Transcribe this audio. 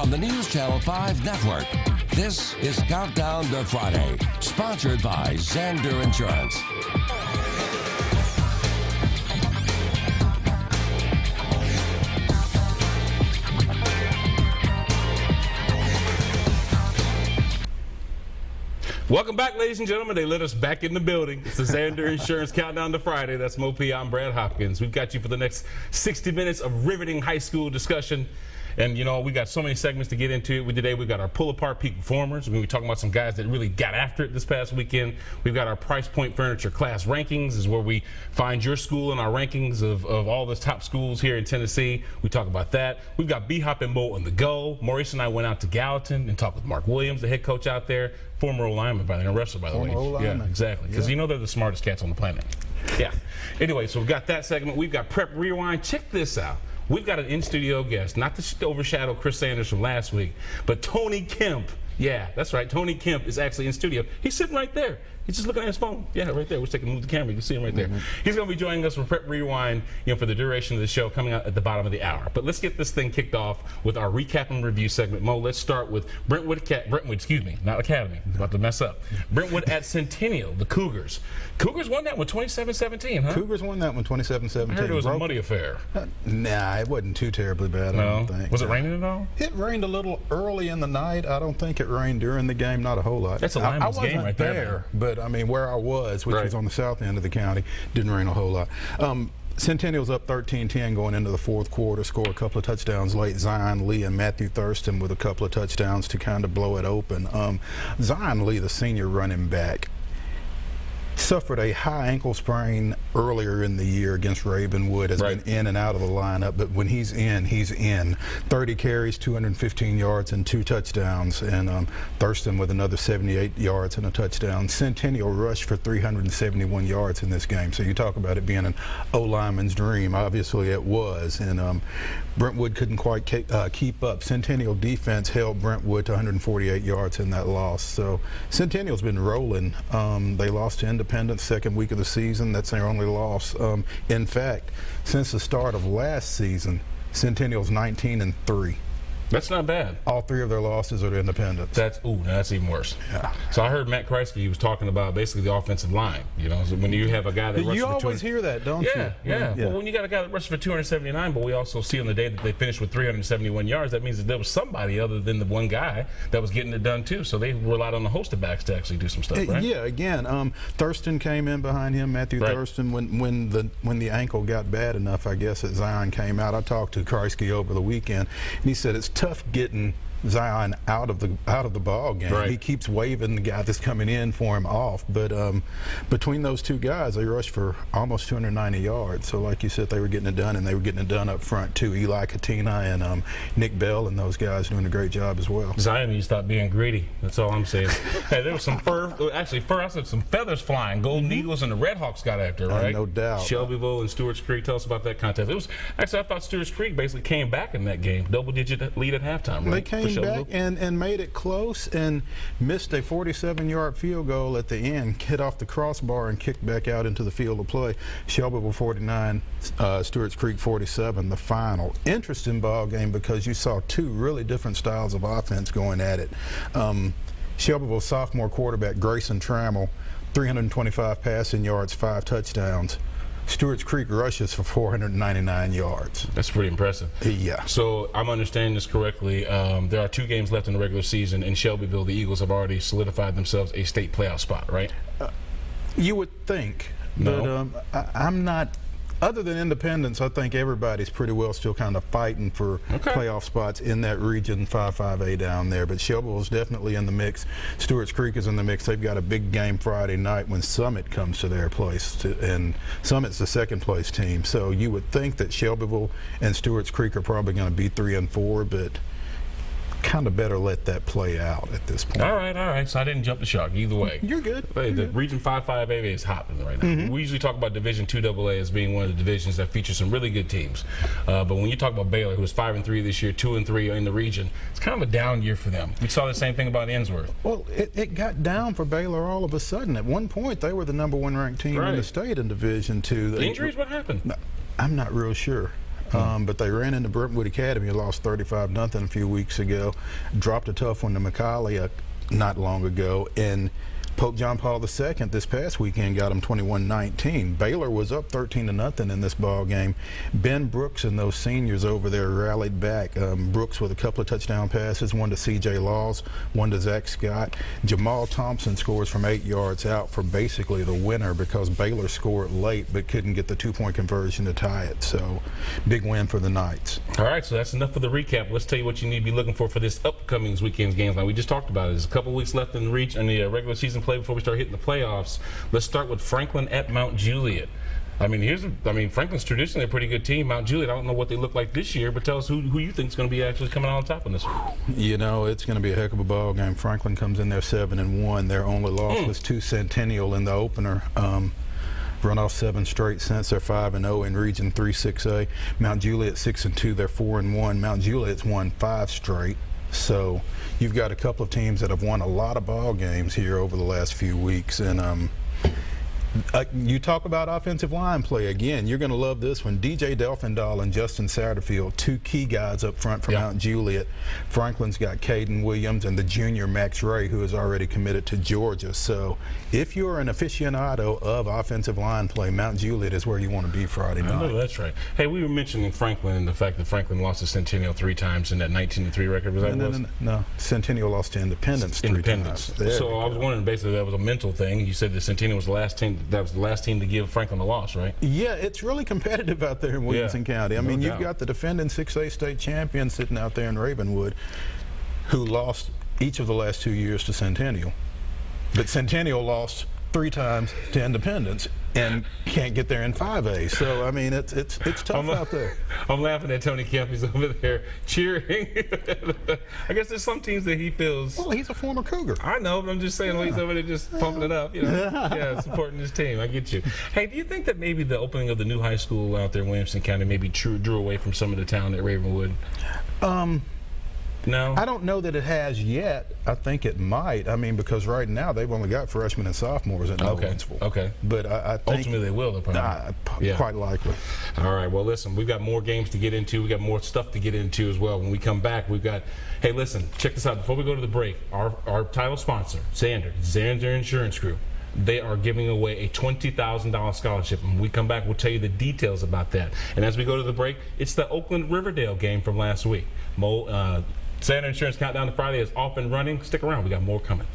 on the News Channel 5 network. This is Countdown to Friday, sponsored by Zander Insurance. Welcome back, ladies and gentlemen. They let us back in the building. It's the Zander Insurance Countdown to Friday. That's Mo P. I'm Brad Hopkins. We've got you for the next 60 minutes of riveting high school discussion. And, you know, we got so many segments to get into. Today we've got our pull-apart peak performers. We're talking about some guys that really got after it this past weekend. We've got our Price Point Furniture class rankings. This is where we find your school in our rankings of all the top schools here in Tennessee. We talk about that. We've got B-Hop and Mo on the go. Maurice and I went out to Gallatin and talked with Mark Williams, the head coach out there. Former O-lineman, by the way, wrestler, by the way. Yeah, exactly. Because you know they're the smartest cats on the planet. Yeah. Anyway, so we've got that segment. We've got Prep Rewind. Check this out. We've got an in-studio guest, not to overshadow Chris Sanders from last week, but Tony Kemp. Yeah, that's right. Tony Kemp is actually in studio. He's sitting right there. He's just looking at his phone. Yeah, right there. We're taking move the camera. You can see him right there. He's going to be joining us for Prep Rewind, for the duration of the show, coming out at the bottom of the hour. But let's get this thing kicked off with our recap and review segment. Mo, let's start with Brentwood, not Academy. I'm about to mess up. Brentwood at Centennial, the Cougars. Cougars won that one 27-17, huh? Cougars won that one 27-17. I heard it was a muddy affair. Nah, it wasn't too terribly bad, I don't think. Was it raining at all? It rained a little early in the night. I don't think it rained during the game, not a whole lot. That's a lineman's game right there. But I mean, where I was, which was on the south end of the county, didn't rain a whole lot. Centennial's up 13-10 going into the fourth quarter, score a couple of touchdowns late. Zion Lee and Matthew Thurston with a couple of touchdowns to kind of blow it open. Zion Lee, the senior running back, suffered a high ankle sprain earlier in the year against Ravenwood, has been in and out of the lineup, but when he's in, he's in. 30 carries, 215 yards, and 2 touchdowns, and Thurston with another 78 yards and a touchdown. Centennial rushed for 371 yards in this game, so you talk about it being an O-lineman's dream. Obviously it was, and Brentwood couldn't quite keep up. Centennial defense held Brentwood to 148 yards in that loss, so Centennial's been rolling. They lost to Independence second week of the season. That's their only loss. In fact, since the start of last season, Centennial's 19-3. That's not bad. All 3 of their losses are to Independence. That's even worse. Yeah. So I heard Matt Kreisky, he was talking about basically the offensive line. So when you have a guy that rushes you always hear that, don't you? Yeah. Well, when you got a guy that rushes for 279, but we also see on the day that they finished with 371 yards, that means that there was somebody other than the one guy that was getting it done too. So they relied on the host of backs to actually do some stuff, right? Yeah. Again, Thurston came in behind him. Matthew Thurston, when the ankle got bad enough, I guess, that Zion came out. I talked to Kreisky over the weekend, and he said it's tough getting Zion out of the ball game. He keeps waving the guy that's coming in for him off, but between those 2 guys, they rushed for almost 290 yards. So like you said, they were getting it done, and they were getting it done up front too. Eli Katina and Nick Bell and those guys doing a great job as well. Zion, you stop being greedy. That's all I'm saying. Hey, there was some I said some feathers flying. Golden Eagles and the Red Hawks got after, right? No doubt. Shelbyville and Stewart's Creek. Tell us about that contest. It was actually, I thought Stewart's Creek basically came back in that game, double-digit lead at halftime. Right? They came back and made it close and missed a 47-yard field goal at the end, hit off the crossbar and kicked back out into the field of play. Shelbyville 49, Stewart's Creek 47, the final. Interesting ball game because you saw 2 really different styles of offense going at it. Shelbyville sophomore quarterback Grayson Trammell, 325 passing yards, 5 touchdowns. Stewart's Creek rushes for 499 yards. That's pretty impressive. Yeah. So I'm understanding this correctly. There are 2 games left in the regular season. In Shelbyville, the Eagles have already solidified themselves a state playoff spot, right? You would think. No. But I'm not. Other than Independence, I think everybody's pretty well still kind of fighting for playoff spots in that region 5-5A down there. But Shelbyville's definitely in the mix. Stewart's Creek is in the mix. They've got a big game Friday night when Summit comes to their place, and Summit's the second place team. So you would think that Shelbyville and Stewart's Creek are probably going to be 3 and 4, but kind of better let that play out at this point. All right. So I didn't jump the shark either way. You're good. The Region 5-5A is hopping right now. We usually talk about Division 2AA as being one of the divisions that features some really good teams. But when you talk about Baylor, who was 5-3 this year, 2-3 in the region, it's kind of a down year for them. We saw the same thing about Ensworth. Well, it got down for Baylor all of a sudden. At one point, they were the #1 ranked team in the state in Division 2. Injuries? What happened? I'm not real sure. but they ran into Brentwood Academy and lost 35-0 a few weeks ago. Dropped a tough one to McCallie not long ago, and Pope John Paul II this past weekend got them 21-19. Baylor was up 13-0 in this ball game. Ben Brooks and those seniors over there rallied back. Brooks with a couple of touchdown passes, one to C.J. Laws, one to Zach Scott. Jamal Thompson scores from 8 yards out for basically the winner because Baylor scored late but couldn't get the 2-point conversion to tie it. So big win for the Knights. All right, so that's enough for the recap. Let's tell you what you need to be looking for this upcoming weekend's games. Like we just talked about, there's a couple weeks left in the regular season play before we start hitting the playoffs. Let's start with Franklin at Mount Juliet. Franklin's traditionally a pretty good team. Mount Juliet, I don't know what they look like this year, but tell us who you think is going to be actually coming out on top in this one. You know, it's going to be a heck of a ball game. Franklin comes in there 7-1. Their only loss was to Centennial in the opener. Run off 7 straight since. They're 5-0 in Region 3-6A. Mount Juliet 6-2. They're 4-1. Mount Juliet's won 5 straight. So you've got a couple of teams that have won a lot of ball games here over the last few weeks, and you talk about offensive line play again. You're going to love this one. DJ Delfendahl and Justin Satterfield, 2 key guys up front for Mount Juliet. Franklin's got Caden Williams and the junior Max Ray, who is already committed to Georgia. So if you're an aficionado of offensive line play, Mount Juliet is where you want to be Friday night. I know that's right. Hey, we were mentioning Franklin and the fact that Franklin lost to Centennial 3 times in that 19-3 record. Was that No. Centennial lost to Independence 3 times. So I was wondering, basically, that was a mental thing. You said that Centennial was the last team. That was the last team to give Franklin a loss, right? Yeah, it's really competitive out there in Williamson County. I mean, you've got the defending 6A state champion sitting out there in Ravenwood who lost each of the last 2 years to Centennial. But Centennial lost 3 times to Independence and can't get there in 5A. So, I mean, it's tough out there. I'm laughing at Tony Kemp. He's over there cheering. I guess there's some teams that he feels. Well, he's a former Cougar. I know, but I'm just saying, he's over there just pumping it up, supporting his team. I get you. Hey, do you think that maybe the opening of the new high school out there in Williamson County maybe drew away from some of the talent at Ravenwood? No? I don't know that it has yet. I think it might. I mean, because right now they've only got freshmen and sophomores at Nolensville. Okay. But I think ultimately they will, quite likely. All right. Well, listen, we've got more games to get into. We've got more stuff to get into as well. When we come back, we've got, hey, listen, check this out. Before we go to the break, our title sponsor, Zander Insurance Group, they are giving away a $20,000 scholarship. When we come back, we'll tell you the details about that. And as we go to the break, it's the Oakland Riverdale game from last week. Zander Insurance Countdown to Friday is off and running. Stick around. We got more coming.